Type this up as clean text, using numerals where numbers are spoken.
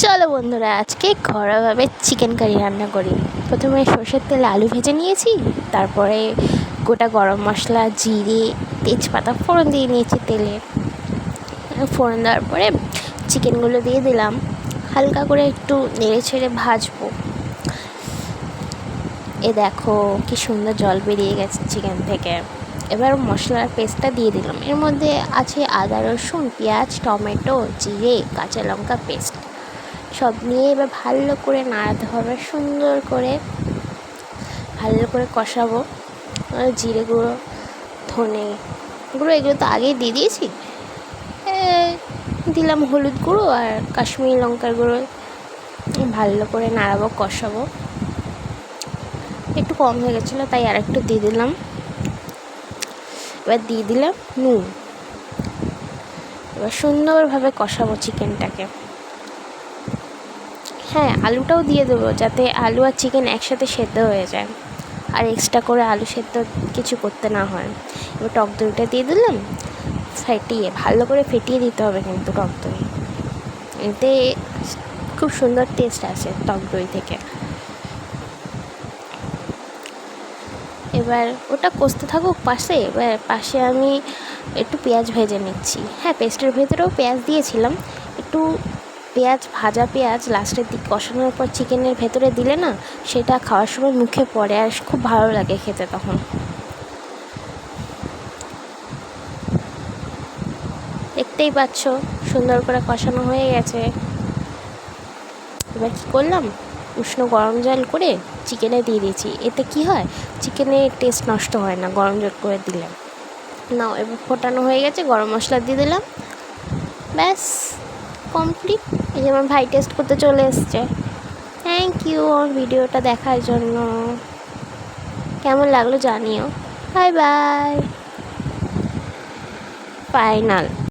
চলো বন্ধুরা, আজকে ঘরোয়াভাবে চিকেন কারি রান্না করি। প্রথমে সর্ষের তেলে আলু ভেজে নিয়েছি, তারপরে গোটা গরম মশলা, জিরে, তেজপাতা ফোড়ন দিয়ে নিয়েছি তেলে। ফোড়ন দেওয়ার পরে চিকেনগুলো দিয়ে দিলাম, হালকা করে একটু নেড়ে ছেড়ে ভাজবো। এ দেখো কি সুন্দর জল বেরিয়ে গেছে চিকেন থেকে। এবার মশলার পেস্টটা দিয়ে দিলাম। এর মধ্যে আছে আদা, রসুন, পেঁয়াজ, টমেটো, জিরে, কাঁচা লঙ্কা পেস্ট সব নিয়ে এবার ভালো করে নাড়াতে হবে। সুন্দর করে ভালো করে কষাবো। জিরে গুঁড়ো, ধনে গুঁড়ো এগুলো তো আগেই দিয়ে দিয়েছি। দিলাম হলুদ গুঁড়ো আর কাশ্মীরি লঙ্কার গুঁড়ো। ভালো করে নাড়াবো, কষাবো। একটু কম হয়ে গেছিলো তাই আর একটু দিয়ে দিলাম। এবার দিয়ে দিলাম নুন। এবার সুন্দরভাবে কষাবো চিকেনটাকে। হ্যাঁ, আলুটাও দিয়ে দেবো যাতে আলু আর চিকেন একসাথে সেদ্ধ হয়ে যায়, আর এক্সট্রা করে আলু সেদ্ধ কিছু করতে না হয়। এবার টক দইটা দিয়ে দিলাম, ভালো করে ফেটিয়ে দিতে হবে কিন্তু টক দই, এতে খুব সুন্দর টেস্ট আসে টক দই থেকে। এবার ওটা কষতে থাকুক পাশে। এবার পাশে আমি একটু পেঁয়াজ ভেজে নিচ্ছি। হ্যাঁ, পেস্টের ভেতরেও পেঁয়াজ দিয়েছিলাম। একটু ভাজা পেঁয়াজ লাস্টের দিক কষানোর পর চিকেনের ভেতরে দিলে না, সেটা খাওয়ার সময় মুখে পড়ে আর খুব ভালো লাগে খেতে তখন। দেখতেই পাচ্ছ সুন্দর করে কষানো হয়ে গেছে। এবার কী করলাম, উষ্ণ গরম জল করে চিকেনে দিয়ে দিয়েছি। এতে কি হয়, চিকেনের টেস্ট নষ্ট হয় না গরম জল করে দিলে। নাও, এবার ফোটানো হয়ে গেছে, গরম মশলা দিয়ে দিলাম, ব্যাস কমপ্লিট। এই যে আমার ভাই টেস্ট করতে চলে এসছে। থ্যাংক ইউ আমার ভিডিওটা দেখার জন্য। কেমন লাগলো জানিও। Bye bye. ফাইনাল।